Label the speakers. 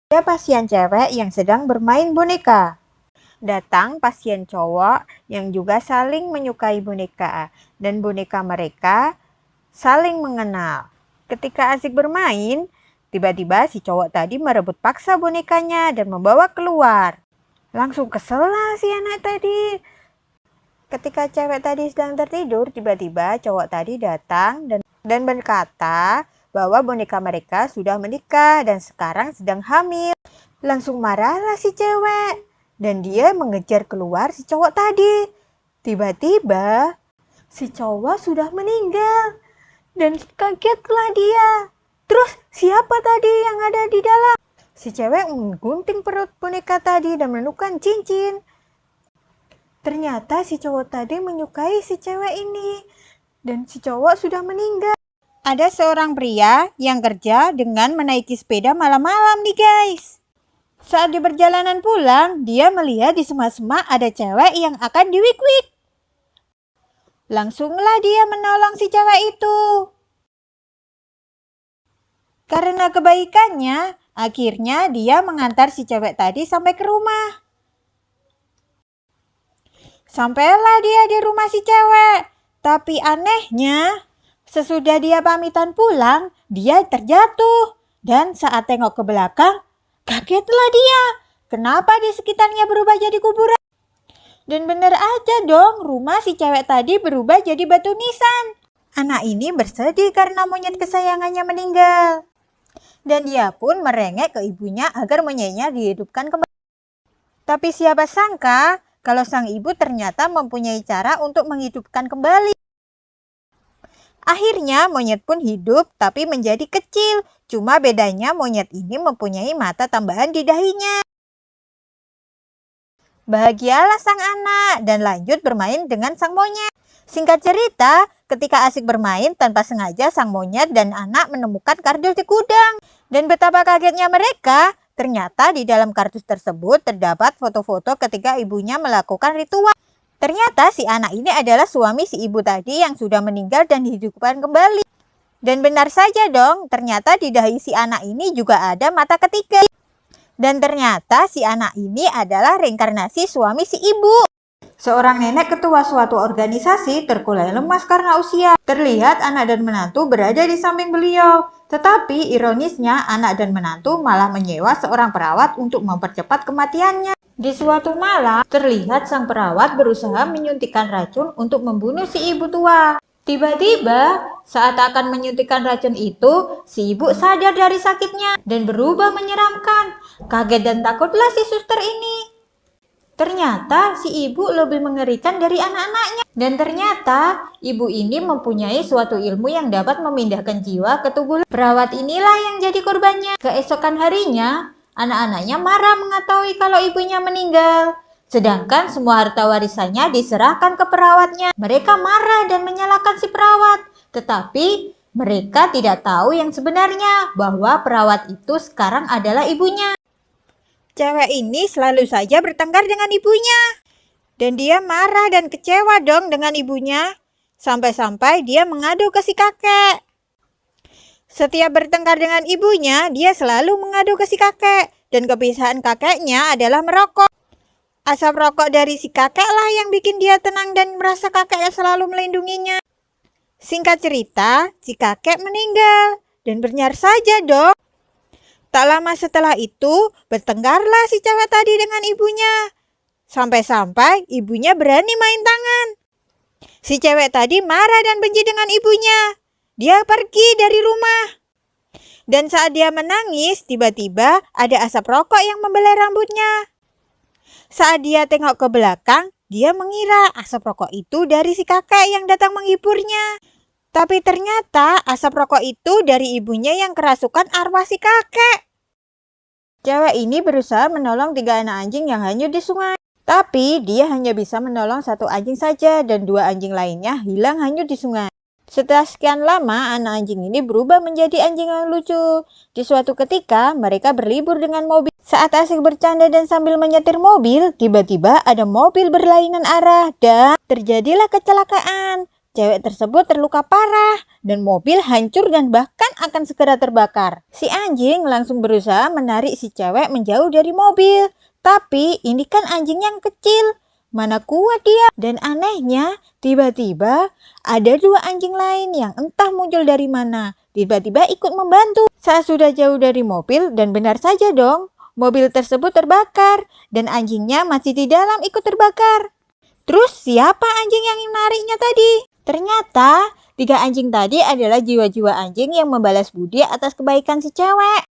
Speaker 1: Ada pasien cewek yang sedang bermain boneka. Datang pasien cowok yang juga saling menyukai boneka, dan boneka mereka saling mengenal. Ketika asik bermain, tiba-tiba si cowok tadi merebut paksa bonekanya dan membawa keluar. Langsung kesel lah si anak tadi. Ketika cewek tadi sedang tertidur, tiba-tiba cowok tadi datang dan berkata bahwa boneka mereka sudah menikah dan sekarang sedang hamil. Langsung marahlah si cewek dan dia mengejar keluar si cowok tadi. Tiba-tiba si cowok sudah meninggal dan kagetlah dia. Terus siapa tadi yang ada di dalam? Si cewek menggunting perut boneka tadi dan menemukan cincin. Ternyata si cowok tadi menyukai si cewek ini dan si cowok sudah meninggal. Ada seorang pria yang kerja dengan menaiki sepeda malam-malam nih guys. Saat di perjalanan pulang, dia melihat di semak-semak ada cewek yang akan diwik-wik. Langsunglah dia menolong si cewek itu. Karena kebaikannya, akhirnya dia mengantar si cewek tadi sampai ke rumah. Sampailah dia di rumah si cewek. Tapi anehnya, sesudah dia pamitan pulang, dia terjatuh. Dan saat tengok ke belakang, kagetlah dia. Kenapa di sekitarnya berubah jadi kuburan? Dan benar aja dong, rumah si cewek tadi berubah jadi batu nisan. Anak ini bersedih karena monyet kesayangannya meninggal. Dan dia pun merengek ke ibunya agar monyetnya dihidupkan kembali. Tapi siapa sangka kalau sang ibu ternyata mempunyai cara untuk menghidupkan kembali. Akhirnya monyet pun hidup tapi menjadi kecil. Cuma bedanya monyet ini mempunyai mata tambahan di dahinya. Bahagialah sang anak dan lanjut bermain dengan sang monyet. Singkat cerita, ketika asik bermain tanpa sengaja sang monyet dan anak menemukan kardus di gudang. Dan betapa kagetnya mereka, ternyata di dalam kardus tersebut terdapat foto-foto ketika ibunya melakukan ritual. Ternyata si anak ini adalah suami si ibu tadi yang sudah meninggal dan dihidupkan kembali. Dan benar saja dong, ternyata di dahi si anak ini juga ada mata ketiga. Dan ternyata si anak ini adalah reinkarnasi suami si ibu. Seorang nenek ketua suatu organisasi terkulai lemas karena usia. Terlihat anak dan menantu berada di samping beliau. Tetapi ironisnya anak dan menantu malah menyewa seorang perawat untuk mempercepat kematiannya. Di suatu malam, terlihat sang perawat berusaha menyuntikkan racun untuk membunuh si ibu tua. Tiba-tiba, saat akan menyuntikkan racun itu, si ibu sadar dari sakitnya dan berubah menyeramkan. Kaget dan takutlah si suster ini. Ternyata si ibu lebih mengerikan dari anak-anaknya. Dan ternyata ibu ini mempunyai suatu ilmu yang dapat memindahkan jiwa ke tubuh. Perawat inilah yang jadi korbannya. Keesokan harinya, anak-anaknya marah mengetahui kalau ibunya meninggal. Sedangkan semua harta warisannya diserahkan ke perawatnya. Mereka marah dan menyalahkan si perawat. Tetapi mereka tidak tahu yang sebenarnya bahwa perawat itu sekarang adalah ibunya. Cewek ini selalu saja bertengkar dengan ibunya. Dan dia marah dan kecewa dong dengan ibunya. Sampai-sampai dia mengadu ke si kakek. Setiap bertengkar dengan ibunya, dia selalu mengadu ke si kakek. Dan kebiasaan kakeknya adalah merokok. Asap rokok dari si kakeklah yang bikin dia tenang dan merasa kakeknya selalu melindunginya. Singkat cerita, si kakek meninggal. Dan benar saja dong. Tak lama setelah itu, bertengkarlah si cewek tadi dengan ibunya. Sampai-sampai ibunya berani main tangan. Si cewek tadi marah dan benci dengan ibunya. Dia pergi dari rumah. Dan saat dia menangis, tiba-tiba ada asap rokok yang membelai rambutnya. Saat dia tengok ke belakang, dia mengira asap rokok itu dari si kakek yang datang menghiburnya. Tapi ternyata asap rokok itu dari ibunya yang kerasukan arwah si kakek. Cewek ini berusaha menolong 3 anak anjing yang hanyut di sungai. Tapi dia hanya bisa menolong 1 anjing saja dan 2 anjing lainnya hilang hanyut di sungai. Setelah sekian lama, anak anjing ini berubah menjadi anjing yang lucu. Di suatu ketika, mereka berlibur dengan mobil. Saat asik bercanda dan sambil menyetir mobil, tiba-tiba ada mobil berlainan arah dan terjadilah kecelakaan. cewek tersebut terluka parah dan mobil hancur dan bahkan akan segera terbakar. Si anjing langsung berusaha menarik si cewek menjauh dari mobil. Tapi ini kan anjing yang kecil. Mana kuat dia. Dan anehnya, tiba-tiba ada dua anjing lain yang entah muncul dari mana. Tiba-tiba ikut membantu. Saat sudah jauh dari mobil dan benar saja dong, mobil tersebut terbakar dan anjingnya masih di dalam ikut terbakar. Terus siapa anjing yang menariknya tadi? Ternyata 3 anjing tadi adalah jiwa-jiwa anjing yang membalas budi atas kebaikan si cewek.